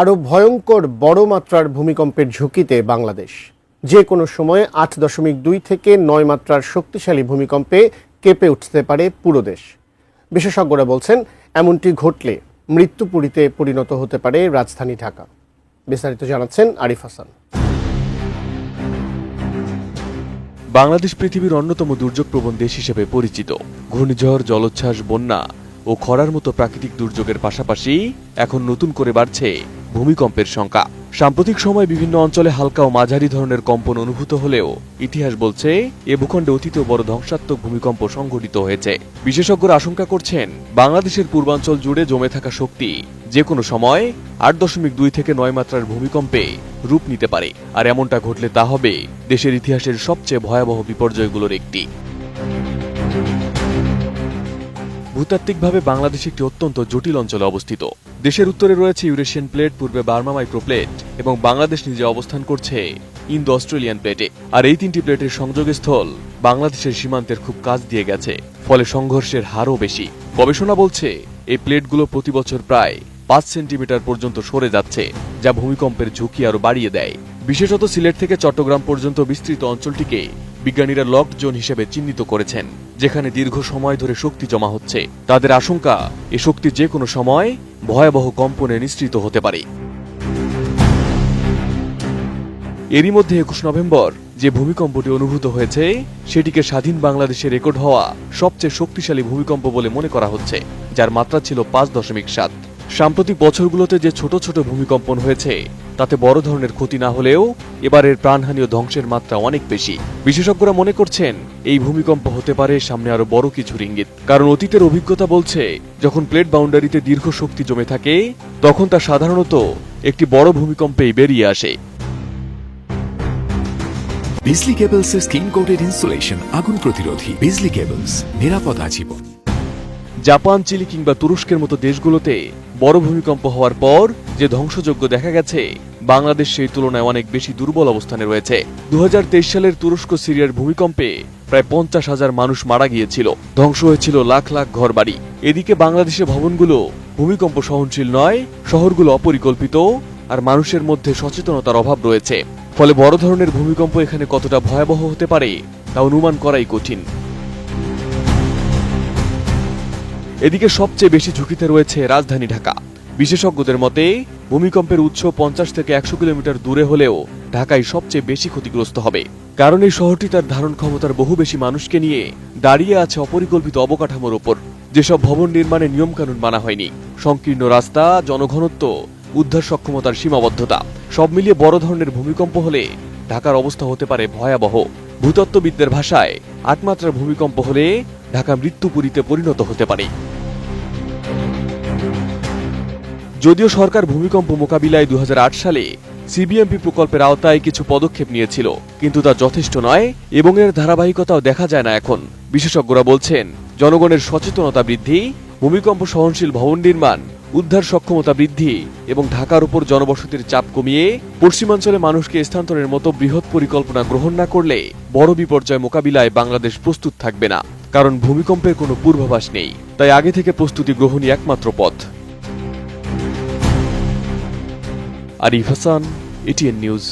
আরও ভয়ঙ্কর বড় মাত্রার ভূমিকম্পের ঝুঁকিতে বাংলাদেশ। যে কোনো সময়ে 8.2 থেকে 9 মাত্রার শক্তিশালী ভূমিকম্পে কেঁপে উঠতে পারে পুরো দেশ। বিশেষজ্ঞরা বলছেন, এমনটি ঘটলে মৃত্যুপুরীতে পরিণত হতে পারে রাজধানী ঢাকা। বিস্তারিত জানাচ্ছেন আরিফ হাসান। বাংলাদেশ পৃথিবীর অন্যতম দুর্যোগপ্রবণ দেশ হিসেবে পরিচিত। ঘূর্ণিঝড়, জলোচ্ছ্বাস, বন্যা ও খরার মতো প্রাকৃতিক দুর্যোগের পাশাপাশি এখন নতুন করে বাড়ছে ভূমিকম্পের সংখ্যা। সাম্প্রতিক সময়ে বিভিন্ন অঞ্চলে হালকা ও মাঝারি ধরনের কম্পন অনুভূত হলেও ইতিহাস বলছে এ ভূখণ্ডে অতীতেও বড় ধ্বংসাত্মক ভূমিকম্প সংঘটিত হয়েছে। বিশেষজ্ঞরা আশঙ্কা করছেন, বাংলাদেশের পূর্বাঞ্চল জুড়ে জমে থাকা শক্তি যে কোনো সময় 8.2 থেকে 9 মাত্রার ভূমিকম্পে রূপ নিতে পারে। আর এমনটা ঘটলে তা হবে দেশের ইতিহাসের সবচেয়ে ভয়াবহ বিপর্যয়গুলোর একটি। ভূতাত্ত্বিকভাবে বাংলাদেশ একটি অত্যন্ত জটিল অঞ্চলে অবস্থিত। দেশের উত্তরে রয়েছে ইউরেশিয়ান প্লেট, পূর্বে বার্মা মাইক্রোপ্লেট এবং বাংলাদেশ নিজে অবস্থান করছে ইন্দো অস্ট্রেলিয়ান প্লেটে। আর এই তিনটি প্লেটের সংযোগস্থল বাংলাদেশের সীমান্তের খুব কাছ দিয়ে গেছে, ফলে সংঘর্ষের হারও বেশি। গবেষণা বলছে এই প্লেটগুলো প্রতি বছর প্রায় 5 সেন্টিমিটার পর্যন্ত সরে যাচ্ছে, যা ভূমিকম্পের ঝুঁকি আরও বাড়িয়ে দেয়। বিশেষত সিলেট থেকে চট্টগ্রাম পর্যন্ত বিস্তৃত অঞ্চলটিকে বিজ্ঞানীরা লকড জোন হিসেবে চিহ্নিত করেছেন, যেখানে দীর্ঘ সময় ধরে শক্তি জমা হচ্ছে। তাদের আশঙ্কা, এ শক্তি যে কোনো সময় ভয়াবহ কম্পনে নিঃসৃত হতে পারে। এরই মধ্যে 21 নভেম্বর যে ভূমিকম্পটি অনুভূত হয়েছে, সেটিকে স্বাধীন বাংলাদেশে রেকর্ড হওয়া সবচেয়ে শক্তিশালী ভূমিকম্প বলে মনে করা হচ্ছে, যার মাত্রা ছিল 5.7। সাম্প্রতিক বছরগুলোতে যে ছোট ছোট ভূমিকম্পন হয়েছে, তাতে বড় ধরনের ক্ষতি না হলেও এবারের প্রাণহানি ও ধ্বংসের মাত্রা অনেক বেশি। বিশেষজ্ঞরা মনে করছেন, এই ভূমিকম্প হতে পারে সামনে আরো বড় কিছুর ইঙ্গিত। কারণ অতীতের অভিজ্ঞতা বলছে, যখন প্লেট বাউন্ডারিতে দীর্ঘ শক্তি জমে থাকে, তখন তা সাধারণত একটি বড় ভূমিকম্পেই বেরিয়ে আসে। বিজলি কেবলস এর স্কিন কোটেড ইনসুলেশন আগুন প্রতিরোধী। বিজলি কেবলস, নিরাপদ আজীবন। জাপান, চিলি কিংবা তুরস্কের মতো দেশগুলোতে বড় ভূমিকম্প হওয়ার পর যে ধ্বংসযজ্ঞ দেখা গেছে, বাংলাদেশ সেই তুলনায় অনেক বেশি দুর্বল অবস্থানে রয়েছে। 2023 সালের তুরস্ক সিরিয়ার ভূমিকম্পে প্রায় 50,000 মানুষ মারা গিয়েছিল, ধ্বংস হয়েছিল লাখ লাখ ঘরবাড়ি। এদিকে বাংলাদেশের ভবনগুলো ভূমিকম্প সহনশীল নয়, শহরগুলো অপরিকল্পিত, আর মানুষের মধ্যে সচেতনতার অভাব রয়েছে। ফলে বড় ধরনের ভূমিকম্প এখানে কতটা ভয়াবহ হতে পারে তা অনুমান করাই কঠিন। এদিকে সবচেয়ে বেশি ঝুঁকিতে রয়েছে রাজধানী ঢাকা। বিশেষজ্ঞদের মতে, ভূমিকম্পের উৎস 50 থেকে 100 কিলোমিটার দূরে হলেও ঢাকায় সবচেয়ে বেশি ক্ষতিগ্রস্ত হবে। কারণ এই শহরটি তার ধারণ ক্ষমতার বহু বেশি মানুষকে নিয়ে দাঁড়িয়ে আছে অপরিকল্পিত অবকাঠামোর ওপর। যেসব ভবন নির্মাণে নিয়মকানুন মানা হয়নি, সংকীর্ণ রাস্তা, জনঘনত্ব, উদ্ধার সক্ষমতার সীমাবদ্ধতা, সব মিলিয়ে বড় ধরনের ভূমিকম্প হলে ঢাকার অবস্থা হতে পারে ভয়াবহ। ভূতত্ত্ববিদদের ভাষায় 8 মাত্রার ভূমিকম্প হলে ঢাকা মৃত্যুপুরীতে পরিণত হতে পারে। যদিও সরকার ভূমিকম্প মোকাবিলায় 2008 সালে সিবিএমপি প্রকল্পের আওতায় কিছু পদক্ষেপ নিয়েছিল, কিন্তু তা যথেষ্ট নয় এবং এর ধারাবাহিকতাও দেখা যায় না এখন। বিশেষজ্ঞরা বলছেন, জনগণের সচেতনতা বৃদ্ধি, ভূমিকম্প সহনশীল ভবন নির্মাণ, উদ্ধার সক্ষমতা বৃদ্ধি এবং ঢাকার উপর জনবসতির চাপ কমিয়ে পশ্চিমাঞ্চলে মানুষকে স্থানান্তরের মতো বৃহৎ পরিকল্পনা গ্রহণ না করলে বড় বিপর্যয় মোকাবিলায় বাংলাদেশ প্রস্তুত থাকবে না। কারণ ভূমিকম্পের কোনো পূর্বাভাস নেই, তাই আগে থেকে প্রস্তুতি গ্রহণই একমাত্র পথ। Arif Hasan, ATN news.